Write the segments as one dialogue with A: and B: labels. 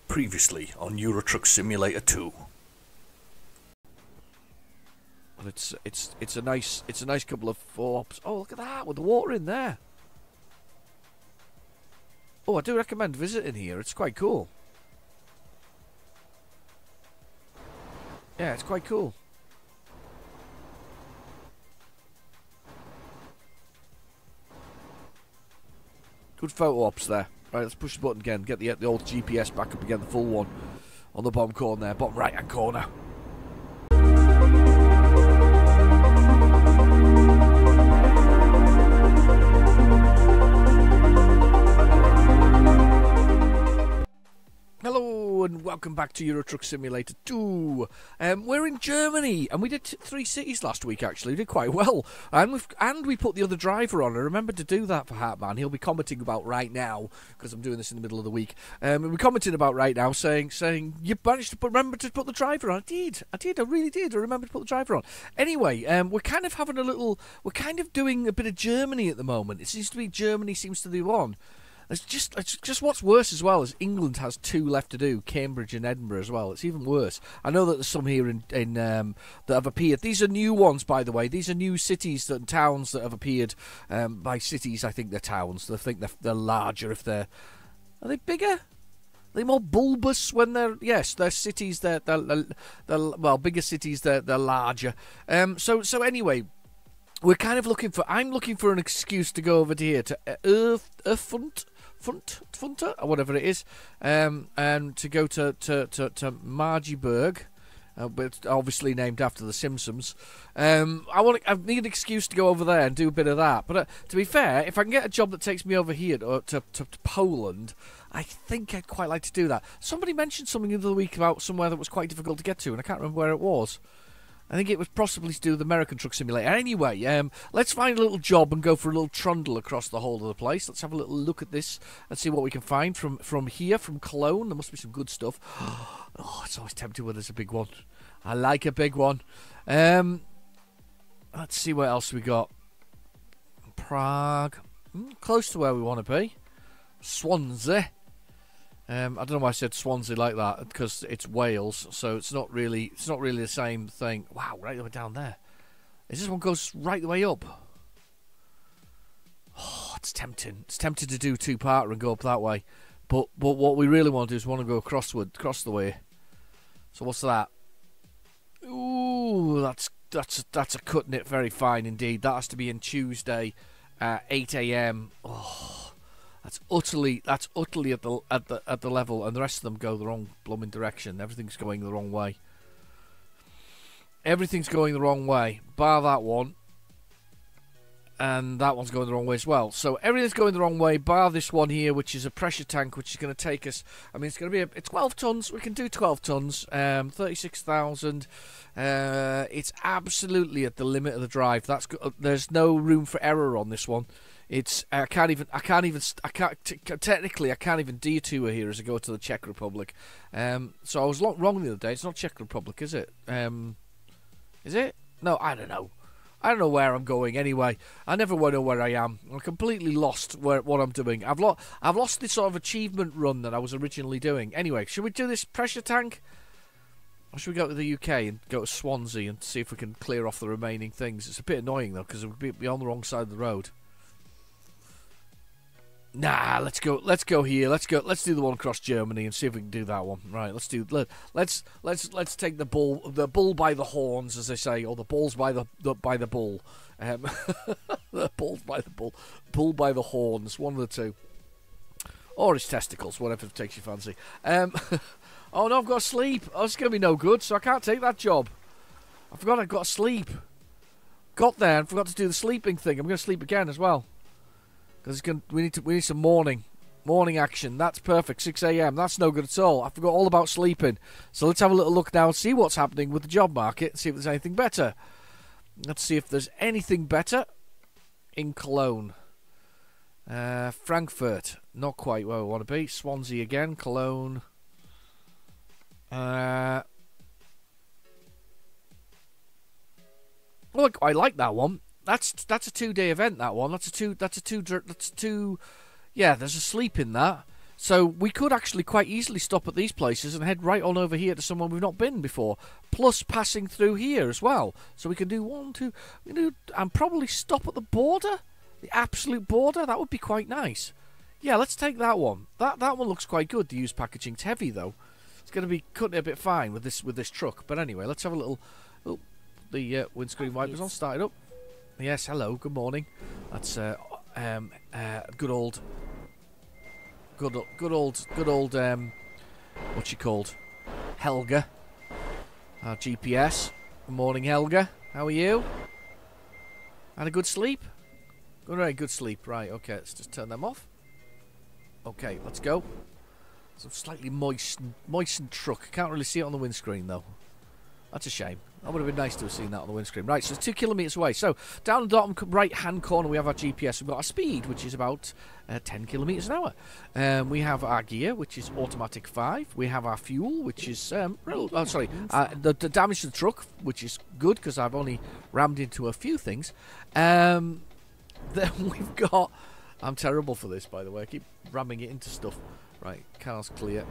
A: Previously on Euro Truck Simulator 2.
B: Well, it's a nice couple of four-ups. Oh, look at that with the water in there. Oh, I do recommend visiting here. It's quite cool. Yeah, it's quite cool. Good photo ops there. Right, let's push the button again. Get the old GPS back up again, the full one. On the bottom corner there, bottom right-hand corner. Hello and welcome back to Euro Truck Simulator 2. We're in Germany and we did 3 cities last week actually. We did quite well. And we put the other driver on. I remembered to do that for Hartman. He'll be commenting about right now, because I'm doing this in the middle of the week. We're commenting about right now saying you managed to remember to put the driver on. I did, I really did. I remembered to put the driver on. Anyway, we're kind of having we're kind of doing a bit of Germany at the moment. It seems to be Germany seems to be one. It's just what's worse as well is England has 2 left to do, Cambridge and Edinburgh as well. It's even worse. I know that there's some here in that have appeared. These are new ones, by the way. These are new cities and towns that have appeared. By cities, I think they're towns. I think they're larger if they're... Are they bigger? Are they more bulbous when they're... Yes, they're cities. They're well, bigger cities. They're larger. So anyway... We're kind of looking for... I'm looking for an excuse to go over to here to Funter, or whatever it is, and to go to Margieburg, but obviously named after the Simpsons. I need an excuse to go over there and do a bit of that. But to be fair, if I can get a job that takes me over here to Poland, I think I'd quite like to do that. Somebody mentioned something the other week about somewhere that was quite difficult to get to, and I can't remember where it was. I think it was possibly to do with the American Truck Simulator. Anyway, let's find a little job and go for a little trundle across the whole of the place. Let's have a little look at this and see what we can find from here, from Cologne. There must be some good stuff. Oh, it's always tempting when there's a big one. I like a big one. Let's see what else we got. Prague. Close to where we want to be. Swansea. I don't know why I said Swansea like that, because it's Wales, so it's not really the same thing. Wow, right the way down there. Is this one goes right the way up? Oh, it's tempting. It's tempting to do 2-parter and go up that way. But what we really want to do is want to go across the way. So what's that? Ooh, that's a cutting it very fine indeed. That has to be in Tuesday at 8 AM. Oh. That's utterly at the level, and the rest of them go the wrong blooming direction. Everything's going the wrong way. Everything's going the wrong way, bar that one, and that one's going the wrong way as well. So everything's going the wrong way, bar this one here, which is a pressure tank, which is going to take us. I mean, it's going to be 12 tons. We can do 12 tons, 36,000. It's absolutely at the limit of the drive. There's no room for error on this one. I can't even technically detour here as I go to the Czech Republic. So I was wrong the other day. It's not Czech Republic, is it? Is it? No, I don't know. I don't know where I'm going anyway. I never want to know where I am. I'm completely lost what I'm doing. I've lost this sort of achievement run that I was originally doing. Anyway, should we do this pressure tank? Or should we go to the UK and go to Swansea and see if we can clear off the remaining things? It's a bit annoying though, because we'll be on the wrong side of the road. Nah, let's go here. Let's do the one across Germany and see if we can do that one. Right, let's take the bull by the horns, as they say, or the balls by the bull. The balls by the bull by the horns, one of the two, or his testicles, whatever takes your fancy. Oh no, I've got to sleep. Oh, it's gonna be no good, so I can't take that job. I forgot I've got to sleep. Got there and forgot to do the sleeping thing. I'm gonna sleep again as well. Because we need some morning action. That's perfect. 6 AM. That's no good at all. I forgot all about sleeping. So let's have a little look now and see what's happening with the job market and see if there's anything better. Let's see if there's anything better in Cologne. Frankfurt. Not quite where we want to be. Swansea again. Cologne. Look, I like that one. That's a 2-day event. That one. That's a two. Yeah, there's a sleep in that. So we could actually quite easily stop at these places and head right on over here to somewhere we've not been before, plus passing through here as well. So we can do one, two, and probably stop at the border, the absolute border. That would be quite nice. Yeah, let's take that one. That one looks quite good. The used packaging. It's heavy though. It's going to be cutting it a bit fine with this truck. But anyway, let's have a little. Oh, the windscreen wipers on. Start it up. Yes, hello. Good morning. That's good old. What's she called? Helga. Our GPS. Good morning, Helga. How are you? Had a good sleep? Good sleep. Right. Okay. Let's just turn them off. Okay, let's go. Some slightly moistened truck. Can't really see it on the windscreen though. That's a shame. That would have been nice to have seen that on the windscreen. Right, so it's 2 kilometres away. So down the bottom right-hand corner we have our GPS. We've got our speed, which is about 10 kilometres an hour. We have our gear, which is automatic 5. We have our fuel, which is the damage to the truck, which is good because I've only rammed into a few things. Then we've got. I'm terrible for this, by the way. I keep ramming it into stuff. Right, car's clear.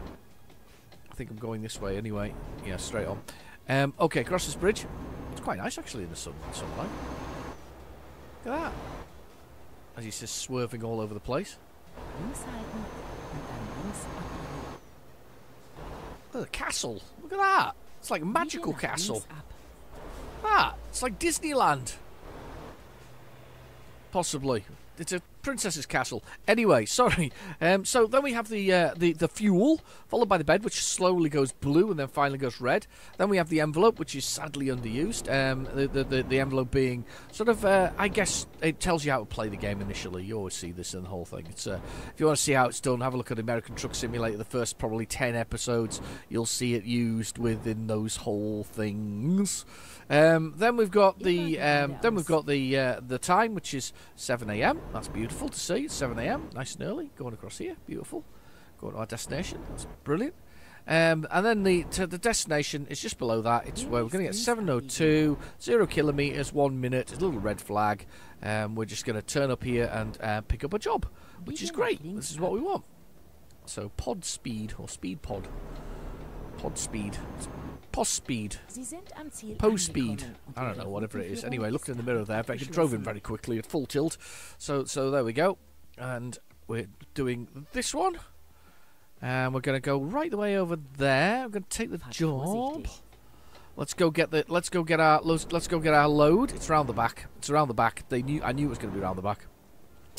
B: I think I'm going this way anyway. Yeah, straight on. Okay, across this bridge. It's quite nice, actually, in the sunlight. Look at that. As he says, swerving all over the place. Look at the castle. Look at that. It's like a magical castle. Ah, it's like Disneyland. Possibly. It's a princess's castle. Anyway, sorry. So then we have the fuel, followed by the bed, which slowly goes blue and then finally goes red. Then we have the envelope, which is sadly underused. The envelope being sort of, I guess, it tells you how to play the game initially. You always see this in the whole thing. It's if you want to see how it's done, have a look at American Truck Simulator. The first probably 10 episodes, you'll see it used within those whole things. Then we've got the time, which is 7 a.m. That's beautiful to see. It's 7 a.m. Nice and early. Going across here, beautiful. Going to our destination. That's brilliant. And then the destination is just below that. It's where we're going to get 7:02, 0 kilometers, 1 minute. It's a little red flag. We're just going to turn up here and pick up a job, which is great. This is what we want. So pod speed or speed pod. Pod speed. Post speed. Post speed. I don't know, whatever it is. Anyway, looking in the mirror there, I drove in very quickly at full tilt. So there we go. And we're doing this one. And we're going to go right the way over there. I'm going to take the job. Let's go get our load. It's around the back. It's around the back. I knew it was going to be around the back.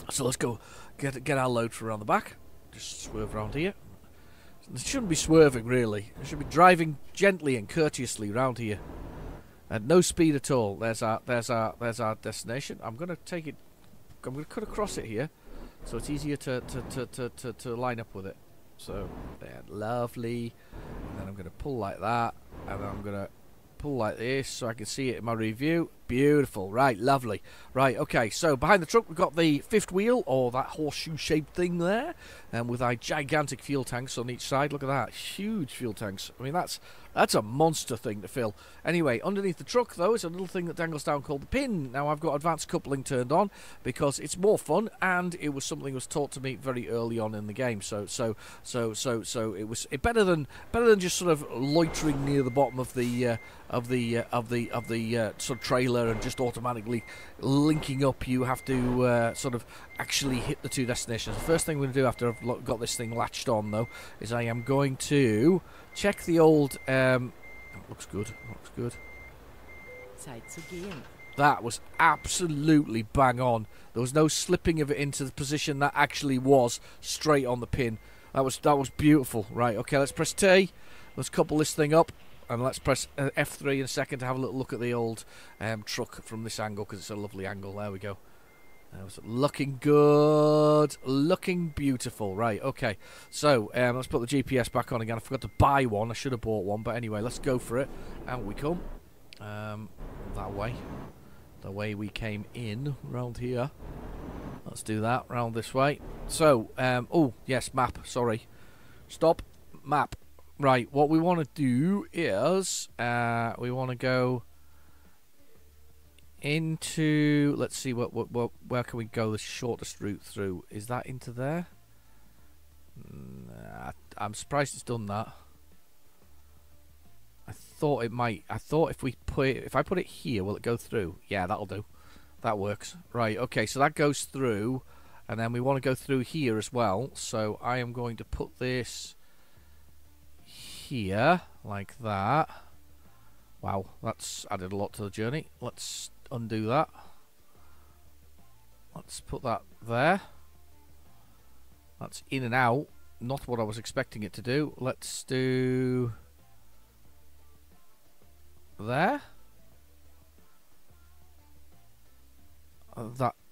B: So let's go get our load from around the back. Just swerve around here. It shouldn't be swerving, really. It should be driving gently and courteously round here, and no speed at all. There's our destination. I'm going to take it. I'm going to cut across it here, so it's easier to line up with it. So there, lovely. And then I'm going to pull like that, and then I'm going to pull like this so I can see it in my review. Beautiful. Right, lovely. Right, okay, so behind the truck we've got the fifth wheel, or that horseshoe-shaped thing there, and with our gigantic fuel tanks on each side. Look at that, huge fuel tanks. I mean, that's a monster thing to fill. Anyway, underneath the truck, though, is a little thing that dangles down called the pin. Now, I've got advanced coupling turned on because it's more fun, and it was something that was taught to me very early on in the game. So it was better than just sort of loitering near the bottom of the sort of trailer and just automatically linking up. You have to sort of actually hit the two destinations. The first thing we're going to do after I've got this thing latched on, though, is I am going to check the old. Looks good. Looks good. That was absolutely bang on. There was no slipping of it into the position that actually was straight on the pin. That was beautiful. Right. Okay. Let's press T. Let's couple this thing up. And let's press F3 in a second to have a little look at the old truck from this angle, because it's a lovely angle. There we go. That was looking good. Looking beautiful. Right, okay. So, let's put the GPS back on again. I forgot to buy one. I should have bought one. But anyway, let's go for it. Out we come. That way. The way we came in, round here. Let's do that, round this way. So, oh, yes, map. Sorry. Stop. Map. Right, what we want to do is we want to go into, let's see, where can we go the shortest route through? Is that into there? I'm surprised it's done that. I thought it might. I thought if I put it here, will it go through? Yeah, that'll do. That works. Right, okay, so that goes through, and then we want to go through here as well. So I am going to put this here, like that. Wow, that's added a lot to the journey. Let's undo that. Let's put that there. That's in and out. Not what I was expecting it to do. Let's do there.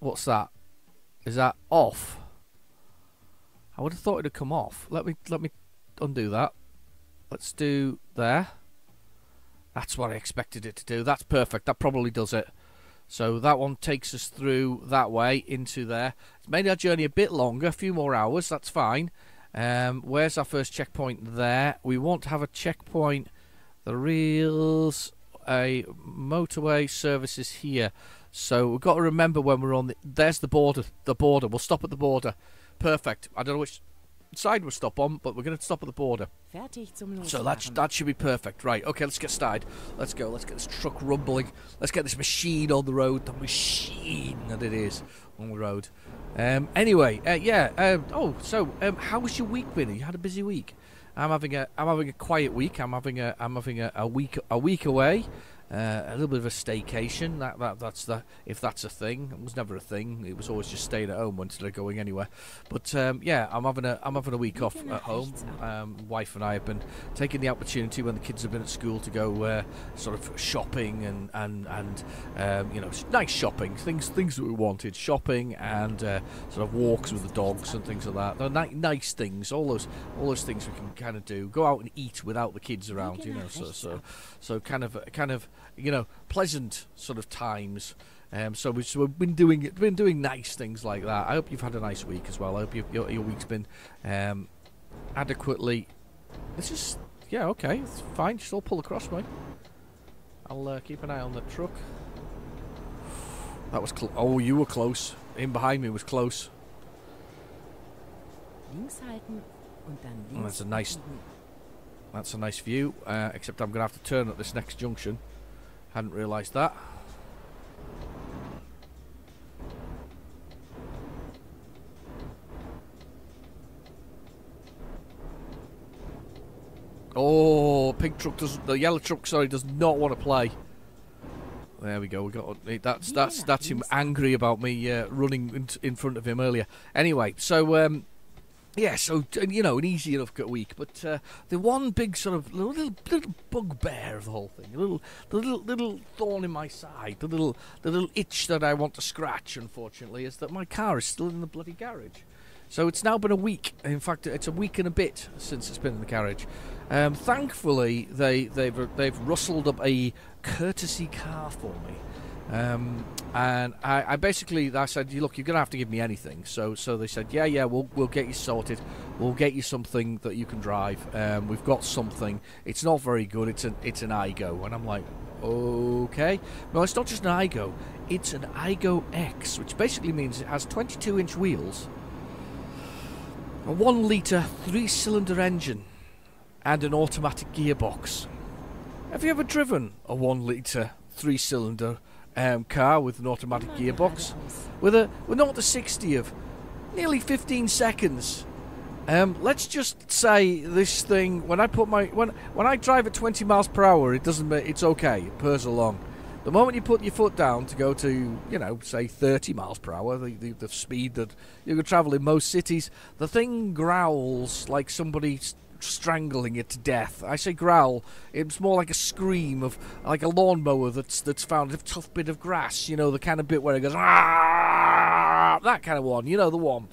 B: What's that? Is that off? I would have thought it'd come off. Let me undo that. Let's do there. That's what I expected it to do. That's perfect. That probably does it. So that one takes us through that way into there. It's made our journey a bit longer, a few more hours. That's fine. Where's our first checkpoint there? We want to have a checkpoint. There is a motorway services here. So we've got to remember when we're on there's the border. The border. We'll stop at the border. Perfect. I don't know which side we'll stop on, but we're going to stop at the border. So that should be perfect. Right, okay, let's get started. Let's go. Let's get this truck rumbling. Let's get this machine on the road. The machine that it is on the road. Anyway, how was your week been? You had a busy week. I'm having a quiet week. I'm having a week away. A little bit of a staycation. If that's a thing. It was never a thing. It was always just staying at home instead of going anywhere. But yeah, I'm having a week off at home. Wife and I have been taking the opportunity when the kids have been at school to go sort of shopping and you know, nice shopping things that we wanted, shopping and sort of walks with the dogs and things like that. They're nice things. All those things we can kind of do. Go out and eat without the kids around. You know, so kind of. You know, pleasant sort of times. So we've been doing nice things like that. I hope you've had a nice week as well. I hope your week's been adequately. It's just okay. It's fine. Just all pull across me. I'll keep an eye on the truck. That was oh, you were close. In behind me was close. Oh, that's a nice view. Except I'm gonna have to turn at this next junction. Hadn't realised that. Oh, the yellow truck, sorry, does not want to play. There we go. We got that's him angry about me running in front of him earlier. Anyway, so yeah, so you know, an easy enough week, but the one big sort of little bugbear of the whole thing, the little thorn in my side, the little itch that I want to scratch, unfortunately, is that my car is still in the bloody garage. So it's now been a week. In fact, it's a week and a bit since it's been in the garage. Thankfully, they've rustled up a courtesy car for me. And I basically said, look, you're gonna have to give me anything. So they said, yeah, we'll get you sorted. We'll get you something that you can drive. We've got something. It's not very good. It's an Igo, and I'm like, okay. No, it's not just an Igo. It's an Igo X, which basically means it has 22-inch wheels, a 1-litre 3-cylinder engine, and an automatic gearbox. Have you ever driven a 1-litre 3-cylinder car with an automatic gearbox with 0 to 60 of nearly 15 seconds? Let's just say this thing, when I drive at 20 miles per hour, it's okay, it purrs along. The moment you put your foot down to go to, you know, say 30 miles per hour, the speed that you can travel in most cities, the thing growls like somebody's strangling it to death. I say growl, it's more like a scream of like a lawnmower that's found a tough bit of grass, you know, the kind of bit where it goes that kind of one, you know, the one.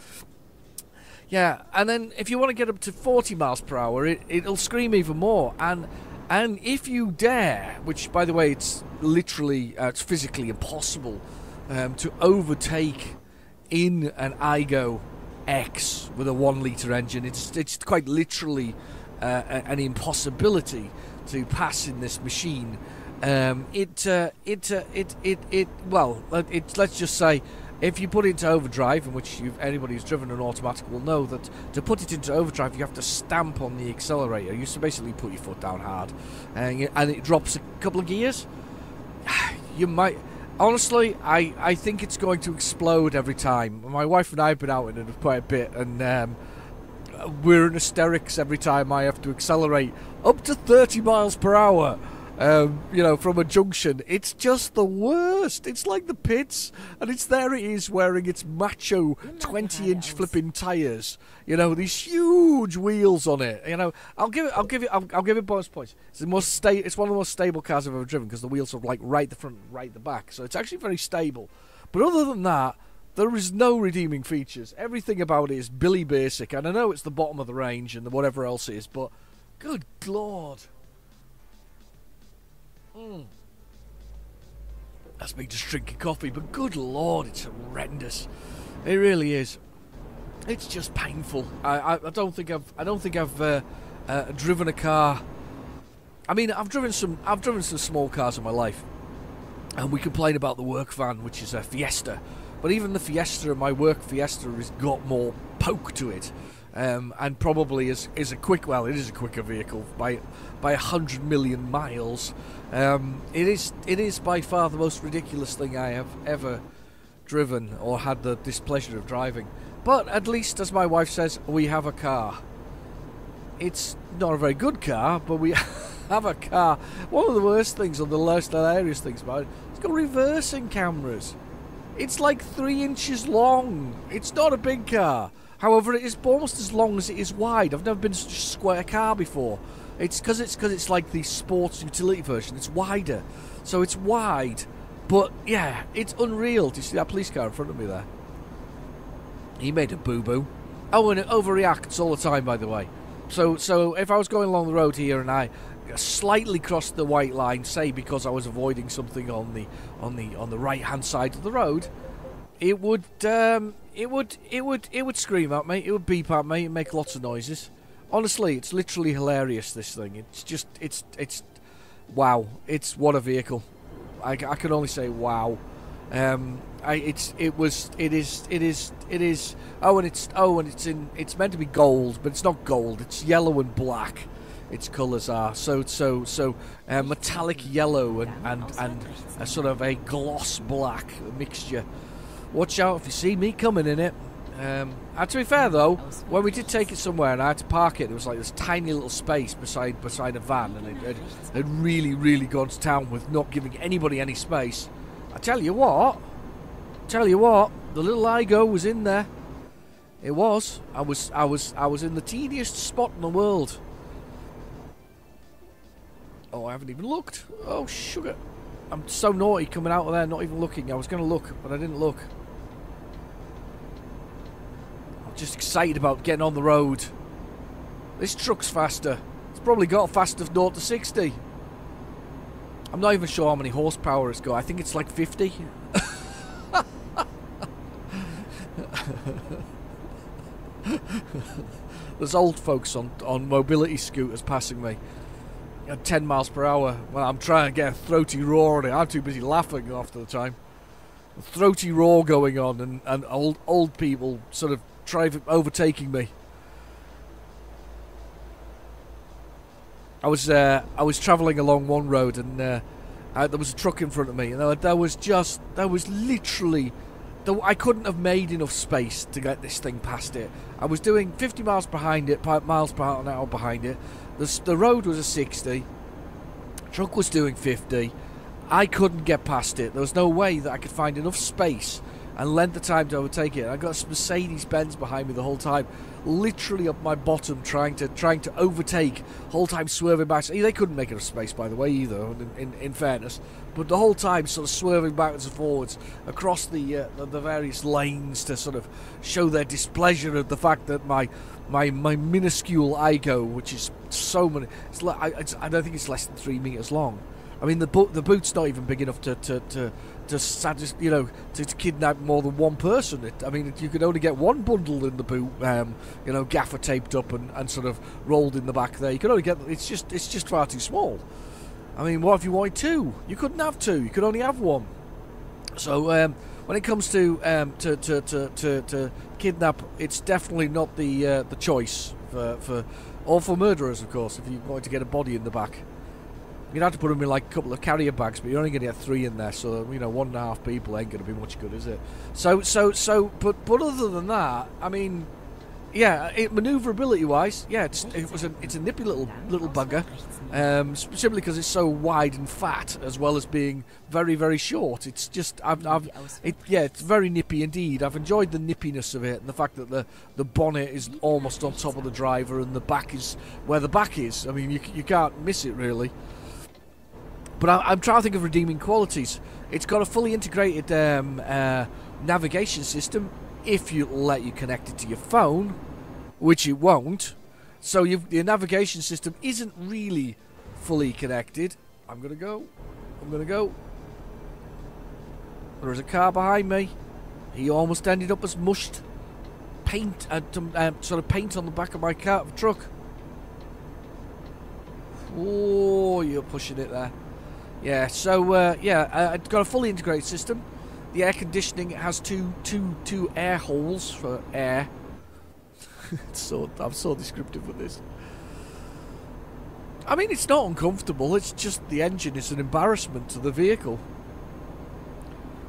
B: Yeah, and then if you want to get up to 40 miles per hour, it'll scream even more, and if you dare, which by the way it's literally it's physically impossible to overtake in an Igo X with a 1-litre engine. It's quite literally an impossibility to pass in this machine. Let's just say if you put it into overdrive, in which anybody who's driven an automatic will know that to put it into overdrive, you have to stamp on the accelerator. You used to basically put your foot down hard, and it drops a couple of gears. You might... Honestly, I think it's going to explode every time. My wife and I have been out in it quite a bit, and we're in hysterics every time I have to accelerate up to 30 miles per hour. You know, from a junction. It's just the worst. It's like the pits, and there it is wearing its macho 20-inch flipping tyres. You know, these huge wheels on it. You know, I'll give it bonus points. It's it's one of the most stable cars I've ever driven because the wheels are like right the front, right the back. So it's actually very stable. But other than that, there is no redeeming features. Everything about it is Billy Basic, and I know it's the bottom of the range and whatever else it is, but good Lord. That's me just drinking coffee, but good Lord, it's horrendous. It really is. It's just painful. I don't think I've driven a car. I mean, I've driven some small cars in my life, and we complain about the work van, which is a Fiesta. But even the Fiesta, my work Fiesta, has got more poke to it. And probably is a quick. Well, it is a quicker vehicle by 100 million miles. It is by far the most ridiculous thing I have ever driven or had the displeasure of driving. But at least, as my wife says, we have a car. It's not a very good car, but we have a car. One of the worst things, or the most hilarious things about it, it's got reversing cameras. It's like 3 inches long. It's not a big car. However, it is almost as long as it is wide. I've never been in such a square car before. It's because it's like the sports utility version. It's wider, so it's wide. But yeah, it's unreal. Do you see that police car in front of me there? He made a boo-boo. Oh, and it overreacts all the time, by the way. So if I was going along the road here and I slightly crossed the white line, say because I was avoiding something on the right-hand side of the road, it would scream at me, it would beep at me, and make lots of noises. Honestly, it's literally hilarious, this thing. It's just, it's wow. It's, what a vehicle. I can only say wow. It is. Oh, and it's meant to be gold, but it's not gold. It's yellow and black. Its colours are so metallic yellow and a sort of a gloss black mixture. Watch out if you see me coming in it. And to be fair though, when we did take it somewhere and I had to park it, there was like this tiny little space beside a van, and it had really gone to town with not giving anybody any space. I tell you what, the little Igo was in there. It was. I was in the teeniest spot in the world. Oh, I haven't even looked. Oh, sugar. I'm so naughty coming out of there, not even looking. I was going to look, but I didn't look. I'm just excited about getting on the road. This truck's faster. It's probably got a fast of 0 to 60. I'm not even sure how many horsepower it's got. I think it's like 50. There's old folks on mobility scooters passing me at 10 miles per hour. Well, I'm trying to get a throaty roar on it. I'm too busy laughing half the time. A throaty roar going on, and old people sort of overtaking me. I was travelling along one road, and there was a truck in front of me, and there was literally, I couldn't have made enough space to get this thing past it. I was doing 50 miles behind it, miles per hour behind it. The road was a 60. Truck was doing 50. I couldn't get past it. There was no way that I could find enough space and length of time to overtake it. I got a Mercedes-Benz behind me the whole time, literally up my bottom, trying to overtake, whole time swerving back. They couldn't make enough space, by the way, either, in fairness. But the whole time sort of swerving backwards and forwards across the various lanes to sort of show their displeasure at the fact that my minuscule Igo, which is so many, I don't think it's less than 3 meters long. I mean, the boot's not even big enough to kidnap more than one person. I mean, you could only get one bundle in the boot, gaffer taped up and sort of rolled in the back there. You could only get, it's just far too small. I mean, what if you wanted two? You couldn't have two. You could only have one. So when it comes to kidnap, it's definitely not the choice or for murderers, of course. If you're going to get a body in the back, you'd have to put them in like a couple of carrier bags, but you're only going to get 3 in there, so 1.5 people ain't going to be much good, is it? But other than that, I mean, yeah, manoeuvrability-wise, yeah, it's a nippy little bugger, simply because it's so wide and fat, as well as being very, very short. It's just, it's very nippy indeed. I've enjoyed the nippiness of it, and the fact that the bonnet is almost on top of the driver, and the back is where the back is. I mean, you can't miss it really. But I'm trying to think of redeeming qualities. It's got a fully integrated navigation system, if you let you connect it to your phone, which it won't. So your navigation system isn't really fully connected. I'm gonna go. There is a car behind me. He almost ended up as mushed paint, sort of paint on the back of my truck. Oh, you're pushing it there. Yeah. So it's got a fully integrated system. The air conditioning has two air holes for air. I'm so descriptive with this. I mean, it's not uncomfortable. It's just the engine is an embarrassment to the vehicle.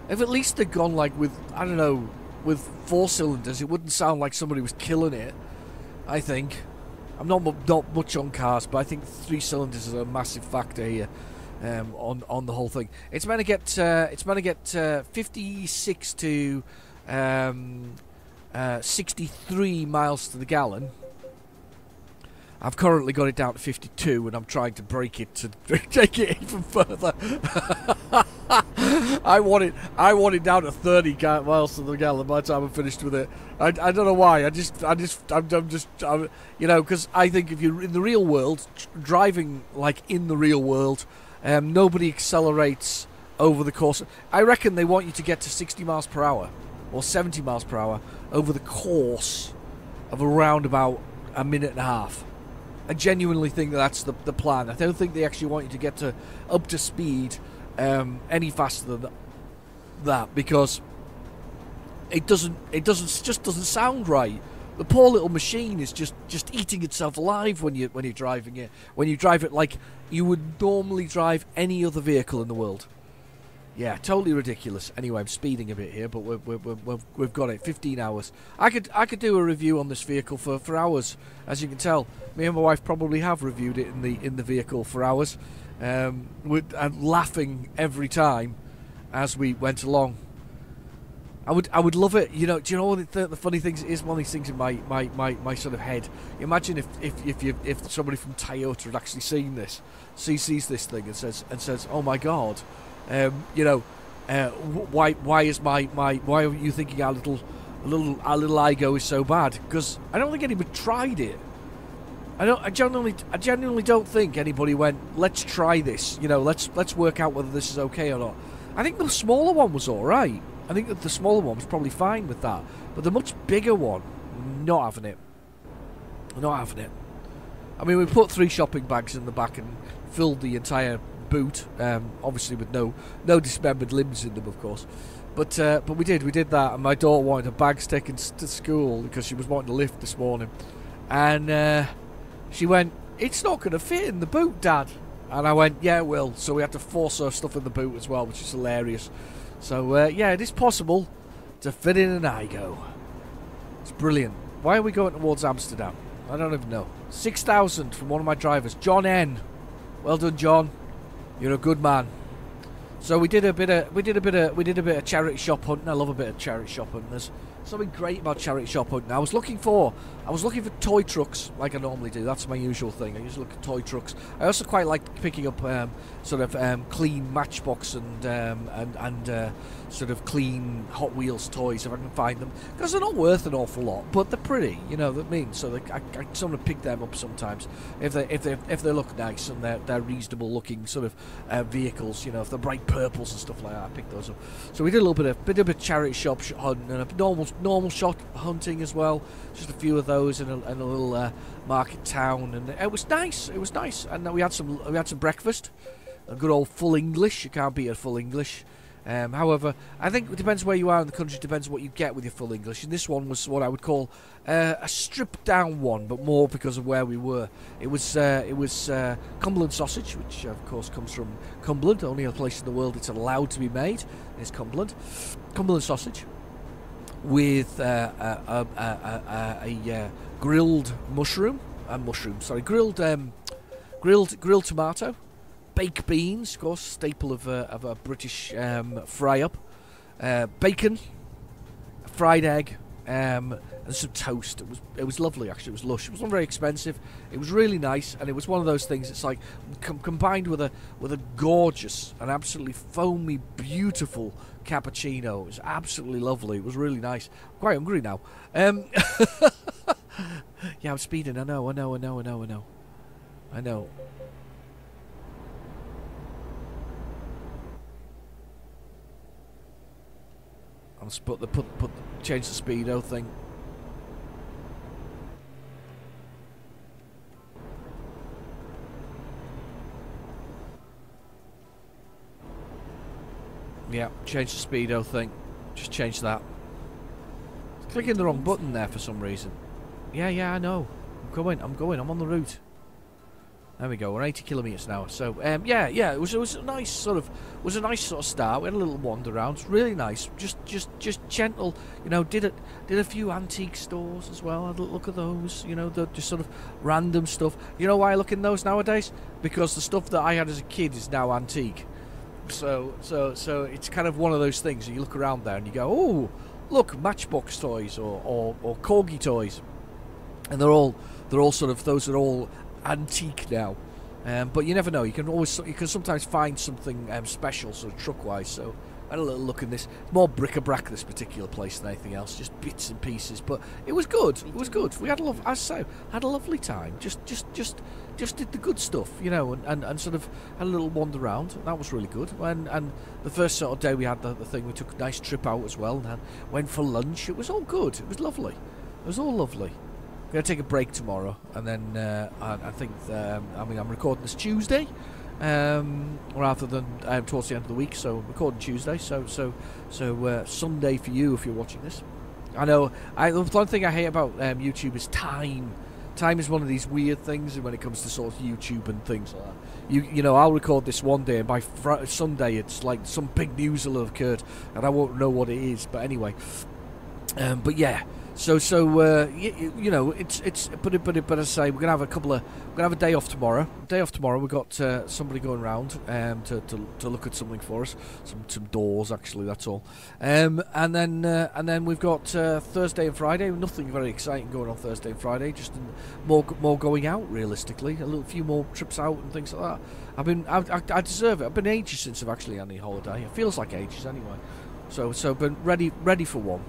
B: If at least they'd gone like with, I don't know, with 4 cylinders, it wouldn't sound like somebody was killing it. I think. I'm not much on cars, but I think 3 cylinders is a massive factor here. On the whole thing, it's meant to get 56 to 63 miles to the gallon. I've currently got it down to 52, and I'm trying to break it to take it even further. I want it down to 30 miles to the gallon by the time I'm finished with it. I don't know why. I'm just because I think if you're in the real world, driving like in the real world. Nobody accelerates over the course. I reckon they want you to get to 60 miles per hour or 70 miles per hour over the course of around about a minute and a half. I genuinely think that's the plan. I don't think they actually want you to get up to speed any faster than that, because it just doesn't sound right. The poor little machine is just eating itself alive when you're driving it. When you drive it like you would normally drive any other vehicle in the world. Yeah, totally ridiculous. Anyway, I'm speeding a bit here, but we've got it. 15 hours. I could do a review on this vehicle for hours. As you can tell, me and my wife probably have reviewed it in the vehicle for hours, and laughing every time as we went along. I would love it. Do you know what the funny thing is? One of these things in my sort of head. Imagine if somebody from Toyota had actually seen this, sees this thing and says, "Oh my God, why are you thinking our little Igo is so bad?" Because I don't think anybody tried it. I genuinely don't think anybody went, "Let's try this. Let's work out whether this is okay or not." I think the smaller one was all right. I think that the smaller one was probably fine with that, but the much bigger one, not having it. I mean, we put 3 shopping bags in the back and filled the entire boot, obviously with no dismembered limbs in them, of course. But we did that, and my daughter wanted her bags taken to school because she was wanting to lift this morning, and she went, "It's not going to fit in the boot, Dad." And I went, "Yeah, it will." So we had to force her stuff in the boot as well, which is hilarious. So, yeah, it is possible to fit in an Igo. It's brilliant. Why are we going towards Amsterdam? I don't even know. 6,000 from one of my drivers, John N. Well done, John. You're a good man. So we did a bit of charity shop hunting. I love a bit of charity shop hunting. There's something great about charity shop hunting. I was looking for toy trucks, like I normally do. That's my usual thing. I usually look at toy trucks. I also quite like picking up clean Matchbox and sort of clean Hot Wheels toys if I can find them, because they're not worth an awful lot, but they're pretty. You know what I mean? So I sort of pick them up sometimes if they look nice and they're reasonable looking sort of vehicles. If they're bright purples and stuff like that, I pick those up. So we did a little bit of charity shop hunting and a normal shop hunting as well. Just a few of those in a little market town, and it was nice. And we had some breakfast, a good old full English. You can't beat a full English. However, I think it depends where you are in the country, depends what you get with your full English. And this one was what I would call a stripped down one, but more because of where we were. It was Cumberland sausage, which of course comes from Cumberland. Only a place in the world it's allowed to be made is Cumberland. Cumberland sausage with a grilled grilled tomato. Baked beans, of course, staple of a British fry-up. Bacon, a fried egg, and some toast. It was lovely, actually. It was lush. It wasn't very expensive. It was really nice, and it was one of those things. It's like combined with a gorgeous and absolutely foamy, beautiful cappuccino. It was absolutely lovely. It was really nice. I'm quite hungry now. Yeah, I'm speeding. I know. Change the speedo thing. Yeah, change the speedo thing. Just change that. Clicking the wrong button there for some reason. Yeah, I know. I'm going. I'm on the route. There we go. We're 80 kilometres an hour. So yeah. It was a nice sort of start. We had a little wander around. It's really nice. Just gentle. You know, did a few antique stores as well. Had a look at those. You know, the just sort of random stuff. You know why I look in those nowadays? Because the stuff that I had as a kid is now antique. So it's kind of one of those things. You look around there and you go, oh, look, Matchbox toys or Corgi toys, and they're all sort of, those are all antique now, but you never know. You can sometimes find something special, sort of truck-wise. So I had a little look in this. More bric-a-brac, this particular place, than anything else. Just bits and pieces, but it was good. It was good. We had had a lovely time. Just did the good stuff, you know, and sort of had a little wander around. That was really good. And the first sort of day we had the thing, we took a nice trip out as well, and went for lunch. It was all good. It was lovely. It was all lovely. I'm going to take a break tomorrow, and then I think, I'm recording this Tuesday, rather than towards the end of the week, so I'm recording Tuesday, so Sunday for you if you're watching this. I know, the one thing I hate about YouTube is time. Time is one of these weird things when it comes to sort of YouTube and things like that. You know, I'll record this one day, and by Sunday it's like some big news will have occurred, and I won't know what it is, but anyway. But yeah. So you know, but as I say, we're gonna have a day off tomorrow. We've got somebody going around to look at something for us, some doors actually. That's all. And then we've got Thursday and Friday. Nothing very exciting going on Thursday and Friday. Just more going out realistically. A few more trips out and things like that. I deserve it. I've been ages since I've actually had any holiday. It feels like ages anyway. So been ready for one.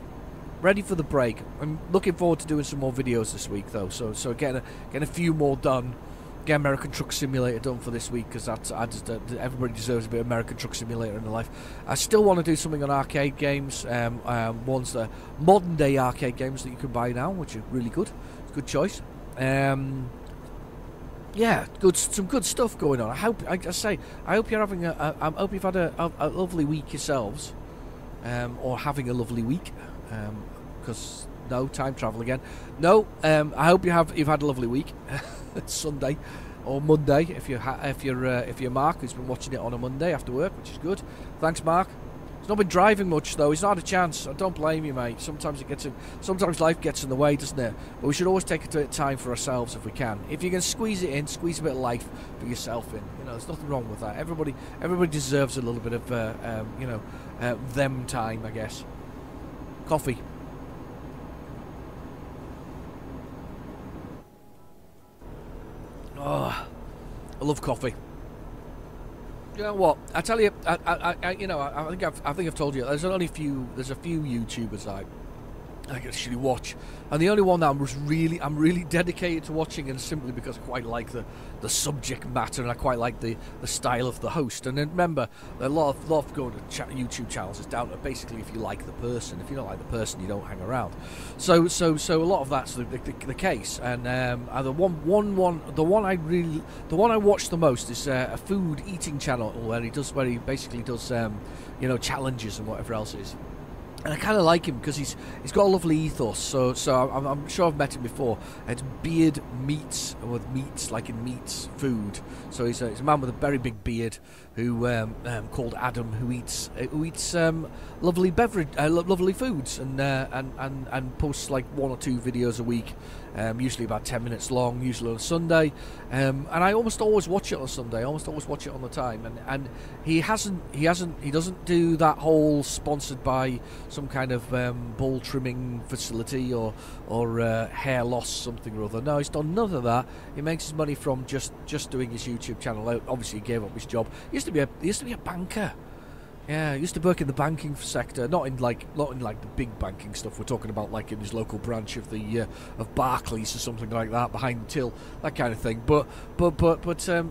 B: Ready for the break. I'm looking forward to doing some more videos this week, though. So getting a few more done. Get American Truck Simulator done for this week, because everybody deserves a bit of American Truck Simulator in their life. I still want to do something on arcade games. Ones that modern day arcade games that you can buy now, which are really good. It's a good choice. Yeah, some good stuff going on. I hope you're having I hope you've had a lovely week yourselves, or having a lovely week. Because no time travel again. No, I hope you've had a lovely week. It's Sunday or Monday if you're Mark, who's been watching it on a Monday after work, which is good. Thanks, Mark. He's not been driving much though. He's not had a chance. I don't blame you, mate. Sometimes life gets in the way, doesn't it? But we should always take a time for ourselves if we can. If you can squeeze it in, squeeze a bit of life for yourself in. You know, there's nothing wrong with that. Everybody deserves a little bit of them time, I guess. Coffee. Oh, I love coffee. You know what? I tell you, I think I've told you. There's a few YouTubers I can actually watch. And the only one that I'm really dedicated to watching, and simply because I quite like the subject matter, and I quite like the style of the host. And then remember, a lot of going to YouTube channels is down to basically if you like the person. If you don't like the person, you don't hang around. So a lot of that's the case. And the one I watch the most is a food eating channel where he basically does challenges and whatever else it is. And I kind of like him because he's got a lovely ethos. So I'm sure I've met him before. It's Beard Meats, with meats like in meats food. So he's a man with a very big beard who called Adam, who eats lovely lovely foods and posts like 1 or 2 videos a week. Usually about 10 minutes long, usually on a Sunday, and I almost always watch it on Sunday. I almost always watch it on the time, and he doesn't do that whole sponsored by some kind of ball trimming facility or hair loss something or other. No, he's done none of that. He makes his money from just doing his YouTube channel. Obviously, he gave up his job. He used to be a banker. Yeah, he used to work in the banking sector, not in like the big banking stuff. We're talking about like in his local branch of of Barclays or something like that, behind the till, that kind of thing. But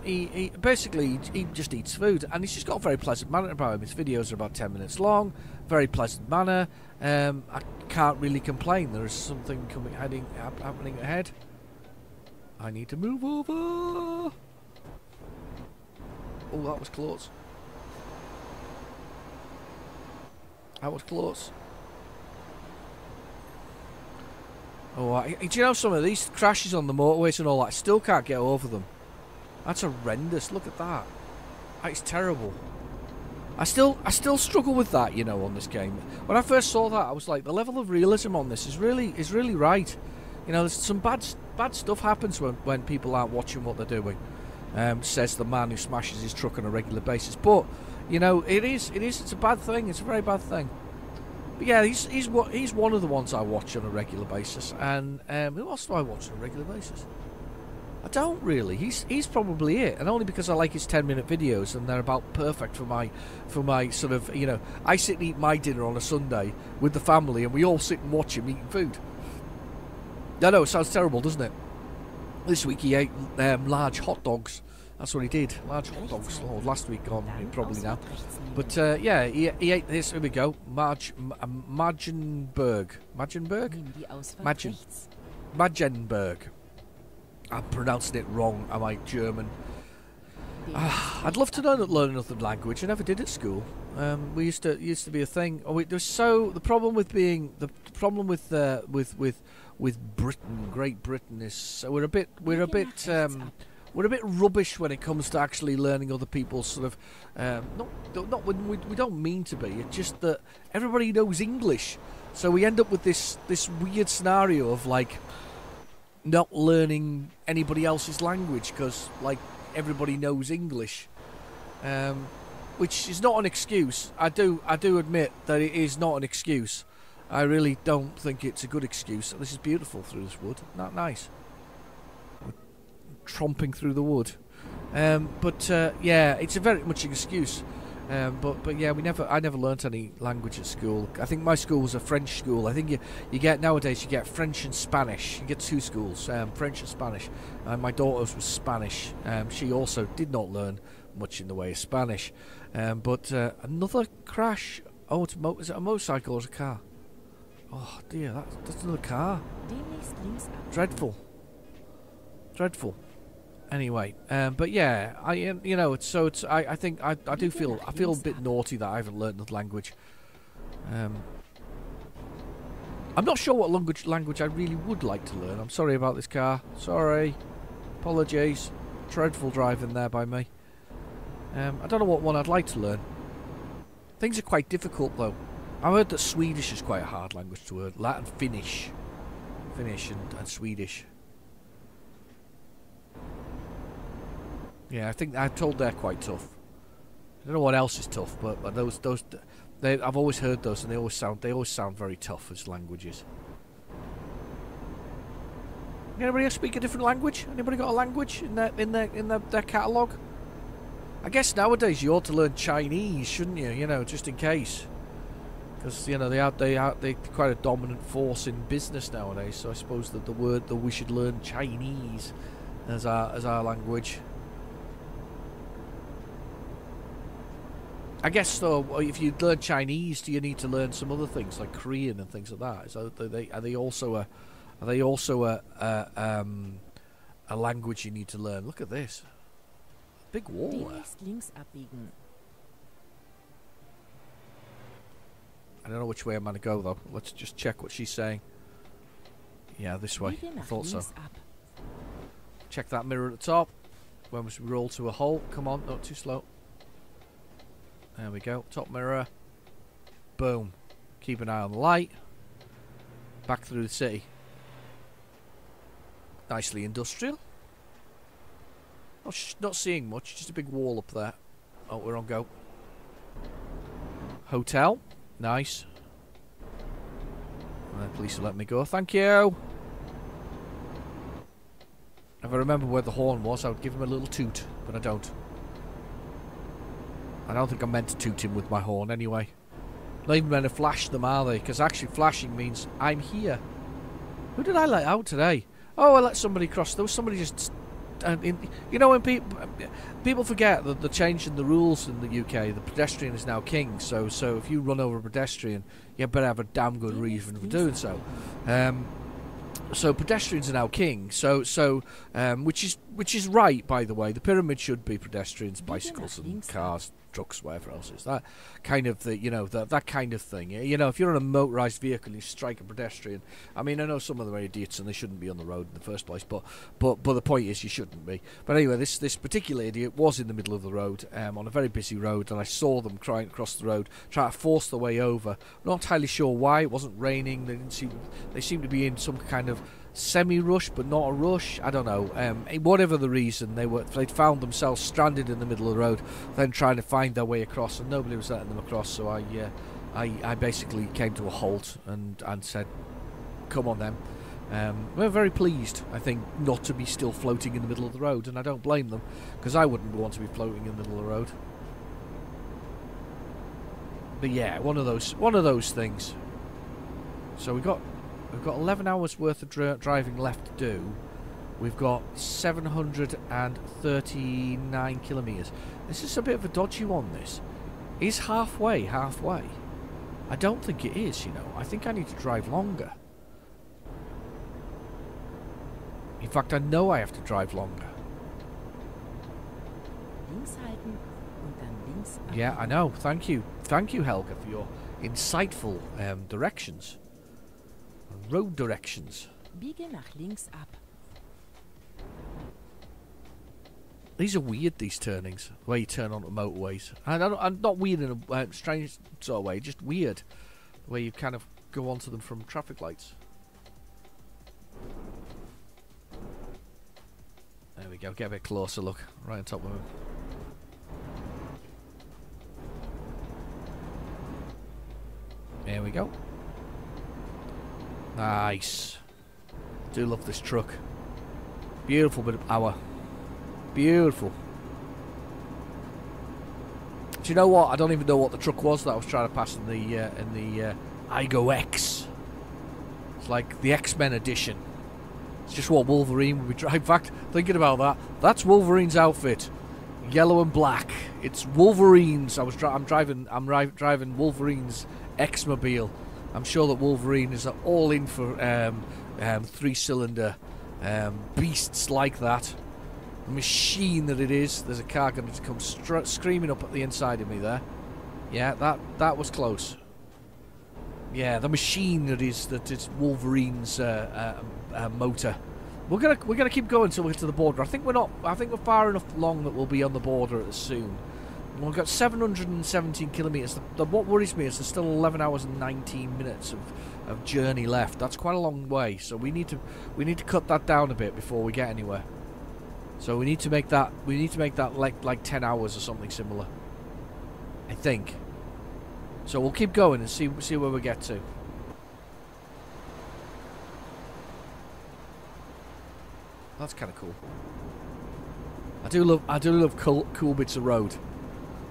B: he basically just eats food, and he's just got a very pleasant manner about him. His videos are about 10 minutes long, very pleasant manner. I can't really complain. There is something happening ahead. I need to move over. Oh, that was close. That was close. Oh, do you know some of these crashes on the motorways and all that? I still can't get over them. That's horrendous. Look at that. That is terrible. I still struggle with that, on this game. When I first saw that, I was like, the level of realism on this is really right. There's some bad stuff happens when people aren't watching what they're doing. Says the man who smashes his truck on a regular basis. But it's a bad thing. It's a very bad thing. But yeah, he's one of the ones I watch on a regular basis. And who else do I watch on a regular basis? I don't really. He's probably it, and only because I like his 10-minute videos, and they're about perfect for my sort of I sit and eat my dinner on a Sunday with the family, and we all sit and watch him eating food. I know it sounds terrible, doesn't it? This week he ate large hot dogs. That's what he did. Large hot dogs. Oh, last week gone, probably now. But yeah, he ate this. Here we go. Magenberg. I'm pronouncing it wrong. Am I German? I'd love to learn another language. I never did at school. We used to be a thing. The problem with Britain, Great Britain, is we're a bit rubbish when it comes to actually learning other people's sort of not when we don't mean to be. It's just that everybody knows English, so we end up with this weird scenario of like not learning anybody else's language because like everybody knows English, which is not an excuse. I do admit that it is not an excuse. I really don't think it's a good excuse. This is beautiful through this wood. Not nice. Tromping through the wood, yeah, it's a very much an excuse. But yeah, I never learnt any language at school. I think my school was a French school. I think you get nowadays you get French and Spanish. You get 2 schools, French and Spanish. My daughter's was Spanish. She also did not learn much in the way of Spanish. But another crash. Oh, is it a motorcycle or a car? Oh dear, that's another car. Dreadful. Anyway, but yeah, I think I feel a bit naughty that I haven't learned the language. I'm not sure what language I really would like to learn. I'm sorry about this car. Sorry, apologies. Dreadful driving there by me. I don't know what one I'd like to learn. Things are quite difficult though. I've heard that Swedish is quite a hard language to learn. Latin, Finnish and Swedish. Yeah, I think I'm told they're quite tough. I don't know what else is tough, but I've always heard those, and they always sound very tough as languages. Anybody else speak a different language? Anybody got a language in their catalogue? I guess nowadays you ought to learn Chinese, shouldn't you? Just in case. Because you know they're quite a dominant force in business nowadays. So I suppose that the word that we should learn Chinese as our language. I guess though, if you learn Chinese, do you need to learn some other things like Korean and things like that? So are they also a language you need to learn? Look at this, big wall there.
C: Links abbiegen.
B: I don't know which way I'm gonna go though. Let's just check what she's saying. Yeah, this way. I thought so. Check that mirror at the top. When we roll to a halt. Come on, not too slow. There we go. Top mirror. Boom. Keep an eye on the light. Back through the city. Nicely industrial. Not seeing much. Just a big wall up there. Oh, we're on go. Hotel. Nice. Police will let me go. Thank you. If I remember where the horn was, I would give him a little toot, but I don't. I don't think I'm meant to toot him with my horn anyway. Not even meant to flash them, are they? Because actually flashing means I'm here. Who did I let out today? Oh, I let somebody cross. There was somebody just... you know, when people forget that they're changing the rules in the UK. The pedestrian is now king. So if you run over a pedestrian, you better have a damn good reason for doing so. So pedestrians are now king. Which is right, by the way. The pyramid should be pedestrians, bicycles, and cars, trucks, whatever else is that kind of the, you know, that kind of thing. You know, if you're on a motorised vehicle and you strike a pedestrian, I mean, I know some of them are idiots and they shouldn't be on the road in the first place, but the point is you shouldn't be. But anyway, this particular idiot was in the middle of the road, on a very busy road, and I saw them trying to cross the road, trying to force their way over. Not entirely sure why. It wasn't raining. They seemed to be in some kind of semi-rush, but not a rush. I don't know. Whatever the reason, they'd found themselves stranded in the middle of the road, then trying to find their way across, and nobody was letting them across. So I basically came to a halt and said, "Come on, then." We're very pleased, I think, not to be still floating in the middle of the road, and I don't blame them, because I wouldn't want to be floating in the middle of the road. But yeah, one of those things. So we've got 11 hours worth of driving left to do. We've got 739 kilometres. This is a bit of a dodgy one, this. Is halfway? I don't think it is, you know. I think I need to drive longer. In fact, I know I have to drive longer.
C: Links halten und dann links abbiegen.
B: Yeah, I know. Thank you. Thank you, Helga, for your insightful directions. Road directions.
C: Biege nach links ab.
B: These are weird, these turnings. The way you turn onto motorways. And I'm not weird in a strange sort of way, just weird. The way you kind of go onto them from traffic lights. There we go, get a bit closer, look. Right on top of him. There we go. Nice. Do love this truck. Beautiful bit of power. Beautiful. Do you know what? I don't even know what the truck was that I was trying to pass in the Igo X. It's like the X-Men edition. It's just what Wolverine would be driving. In fact, thinking about that, that's Wolverine's outfit. Yellow and black. It's Wolverine's. I'm driving Wolverine's X-Mobile. I'm sure that Wolverine is all in for 3-cylinder beasts like that. Machine that it is. There's a car going to come screaming up at the inside of me there. Yeah, that was close. Yeah, the machine that is Wolverine's motor. We're gonna keep going until we get to the border. I think we're far enough along that we'll be on the border soon. We've got 717 kilometres. What worries me is there's still 11 hours and 19 minutes of journey left. That's quite a long way. So we need to cut that down a bit before we get anywhere. So we need to make that like 10 hours or something similar, I think. So we'll keep going and see where we get to. That's kind of cool. I do love cool bits of road.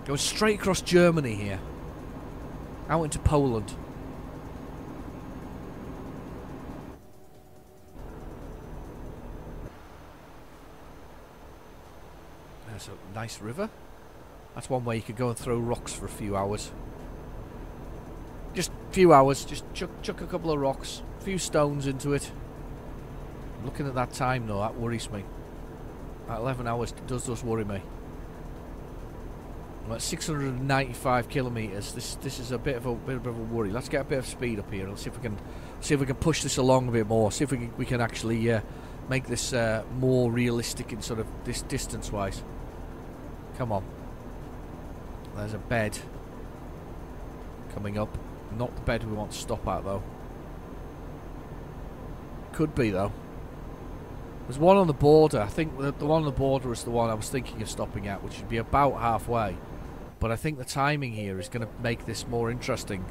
B: Go straight across Germany here. Out into Poland. There's a nice river. That's one way you could go and throw rocks for a few hours. Just a few hours. Just chuck a couple of rocks. A few stones into it. Looking at that time though, that worries me. At 11 hours does worry me. I'm at 695 kilometres. This is a bit of a worry. Let's get a bit of speed up here. Let's see if we can push this along a bit more. See if we can actually make this more realistic in sort of this distance wise. Come on. There's a bed coming up. Not the bed we want to stop at though. Could be though. There's one on the border. I think the one on the border is the one I was thinking of stopping at, which would be about halfway. But I think the timing here is going to make this more interesting.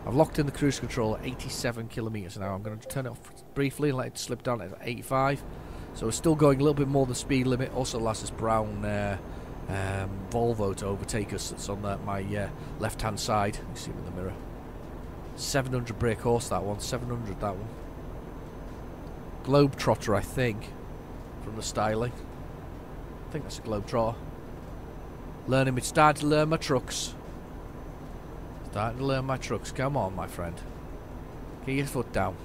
B: I've locked in the cruise control at 87 kilometres an hour. I'm going to turn it off briefly and let it slip down at 85. So we're still going a little bit more than the speed limit. Also allows this brown Volvo to overtake us. That's on my left-hand side. You see it in the mirror. 700 brake horse, that one. 700, that one. Globetrotter, I think, from the styling. I think that's a Globetrotter. Starting to learn my trucks. Starting to learn my trucks. Come on, my friend. Get your foot down.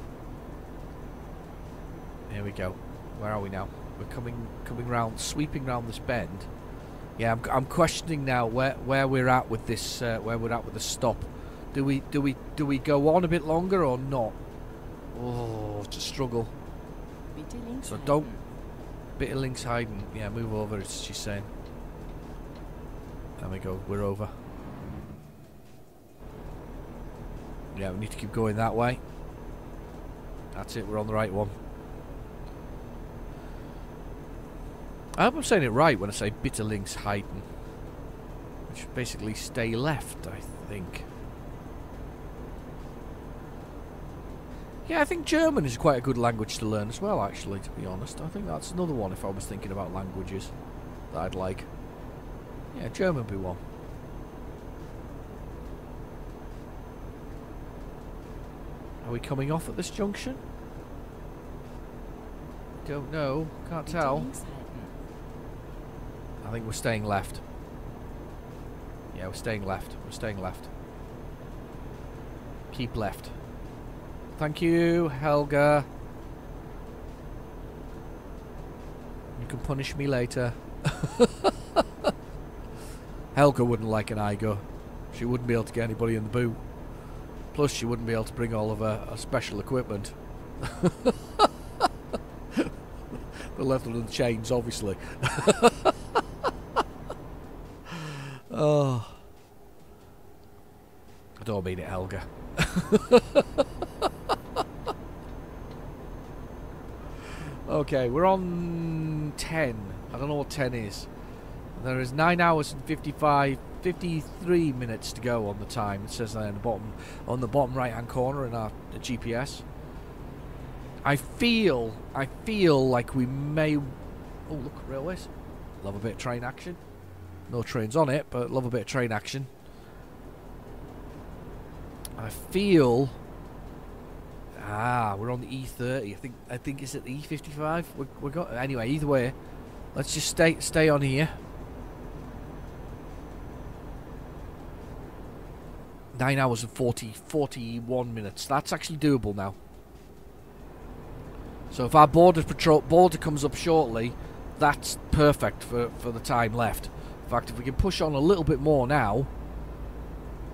B: Here we go. Where are we now? We're coming round, sweeping round this bend. Yeah, I'm questioning now where we're at with this. Where we're at with the stop. Do we go on a bit longer or not? Oh, it's a struggle. So don't. Bit of links hiding. Yeah, move over. As she's saying. There we go. We're over. Yeah, we need to keep going that way. That's it. We're on the right one. I hope I'm saying it right when I say bitter links hiding, which basically stay left, I think. Yeah, I think German is quite a good language to learn as well, actually, to be honest. I think that's another one if I was thinking about languages that I'd like. Yeah, German would be one. Are we coming off at this junction? Don't know. Can't tell. I think we're staying left. Yeah, we're staying left. We're staying left. Keep left. Thank you, Helga. You can punish me later. Helga wouldn't like an IGO. She wouldn't be able to get anybody in the boot. Plus, she wouldn't be able to bring all of her special equipment. The leather and the chains, obviously. Oh. I don't mean it, Helga. Okay, we're on 10. I don't know what 10 is. There is 9 hours and 53 minutes to go on the time. It says there on the bottom right hand corner in our GPS. I feel like we may. Oh, look, railways. Love a bit of train action. No trains on it, but love a bit of train action. I feel. We're on the E30. I think it's at the E55. We got anyway. Either way, let's just stay on here. 9 hours and 41 minutes. That's actually doable now. So if our border comes up shortly, that's perfect for the time left. In fact, if we can push on a little bit more now,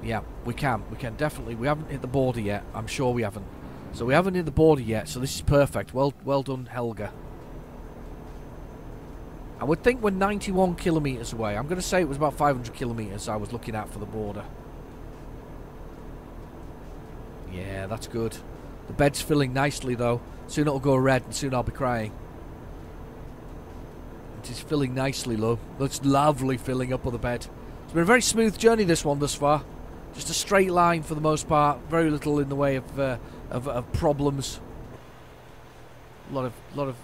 B: yeah, we can definitely. We haven't hit the border yet. I'm sure we haven't. So we haven't hit the border yet. So this is perfect. Well done, Helga. I would think we're 91 kilometers away. I'm going to say it was about 500 kilometers I was looking at for the border. Yeah, that's good. The bed's filling nicely though. Soon it'll go red and soon I'll be crying. It is filling nicely, love. That's lovely filling up on the bed. It's been a very smooth journey, this one, thus far. Just a straight line for the most part. Very little in the way of problems. A lot of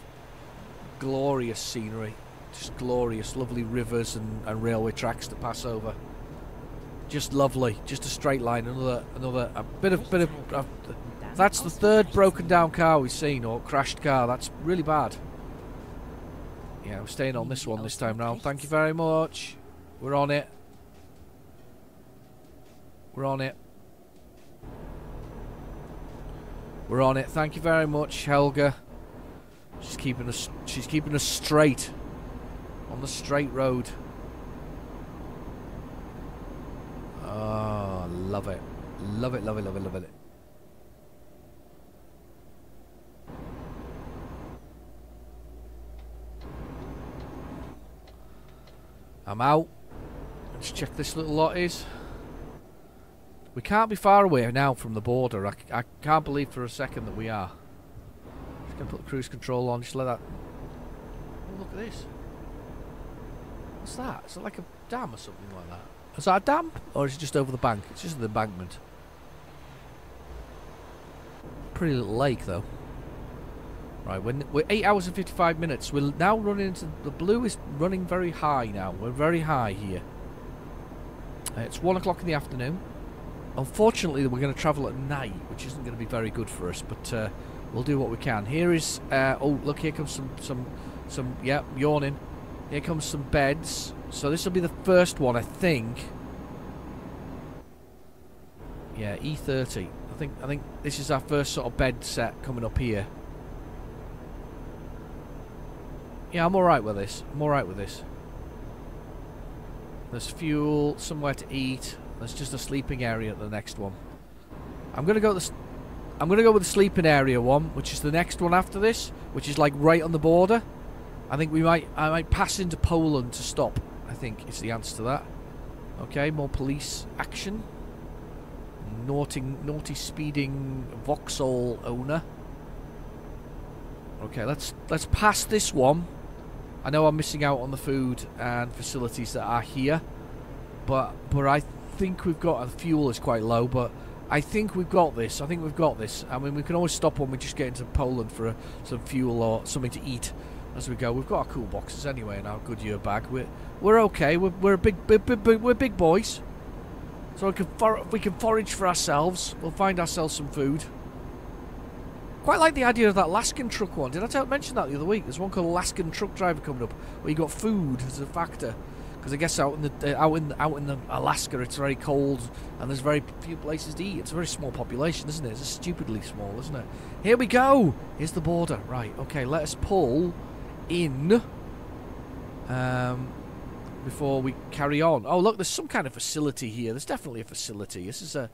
B: glorious scenery. Just glorious, lovely rivers and railway tracks to pass over. Just lovely. Just a straight line. A bit of. That's the third broken down car we've seen, or crashed car. That's really bad. Yeah, we're staying on this one this time round. Thank you very much. We're on it. We're on it. We're on it. Thank you very much, Helga. She's keeping us straight on the straight road. Oh, love it. Love it, love it, love it, love it. I'm out. Let's check this little lot is. We can't be far away now from the border. I can't believe for a second that we are. Just going to put the cruise control on. Just let that... Oh, look at this. What's that? Is it like a dam or something like that? Is that a dam? Or is it just over the bank? It's just the embankment. Pretty little lake, though. Right, we're 8 hours and 55 minutes. We're now running into... The blue is running very high now. We're very high here. It's 1 o'clock in the afternoon. Unfortunately, we're going to travel at night, which isn't going to be very good for us, but we'll do what we can. Here is... oh, look, here comes some... Yeah, yawning. Here comes some beds. So this will be the first one, I think. Yeah, E30. I think this is our first sort of bed set coming up here. Yeah, I'm alright with this. I'm alright with this. There's fuel, somewhere to eat. There's just a sleeping area at the next one. I'm gonna go with the sleeping area one, which is the next one after this, which is like right on the border. I think I might pass into Poland to stop. I think is the answer to that. Okay, more police action. Naughty speeding Vauxhall owner. Okay, let's pass this one. I know I'm missing out on the food and facilities that are here, but I think we've got... The fuel is quite low, but I think we've got this. I think we've got this. I mean, we can always stop when we just get into Poland for some fuel or something to eat as we go. We've got our cool boxes anyway in our Goodyear bag. We're okay. We're big boys. So we can forage for ourselves. We'll find ourselves some food. Quite like the idea of that Alaskan truck one. Did I mention that the other week? There's one called Alaskan Truck Driver coming up, where you got food as a factor. Because I guess out in the Alaska it's very cold and there's very few places to eat. It's a very small population, isn't it? It's stupidly small, isn't it? Here we go. Here's the border. Right. Okay. Let us pull in. Before we carry on. Oh look, there's some kind of facility here. There's definitely a facility. This is a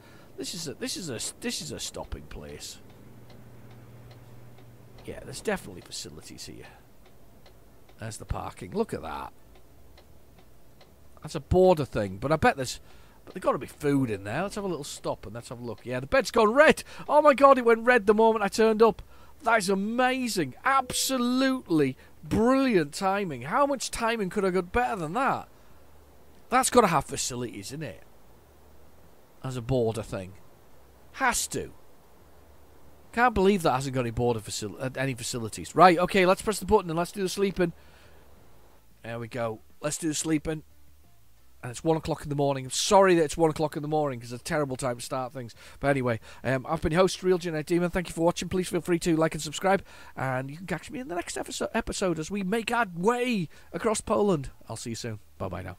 B: stopping place. Yeah, there's definitely facilities here. There's the parking. Look at that. That's a border thing, but I bet there's got to be food in there. Let's have a little stop and let's have a look. Yeah, the bed's gone red. Oh my god, it went red the moment I turned up. That is amazing. Absolutely brilliant timing. How much timing could I got better than that? That's got to have facilities in it. As a border thing. Has to. Can't believe that hasn't got any border any facilities. Right, okay, let's press the button and let's do the sleeping. There we go. Let's do the sleeping. And it's 1 o'clock in the morning. I'm sorry that it's 1 o'clock in the morning because it's a terrible time to start things. But anyway, I've been your host, Real Genetic Demon. Thank you for watching. Please feel free to like and subscribe. And you can catch me in the next episode as we make our way across Poland. I'll see you soon. Bye-bye now.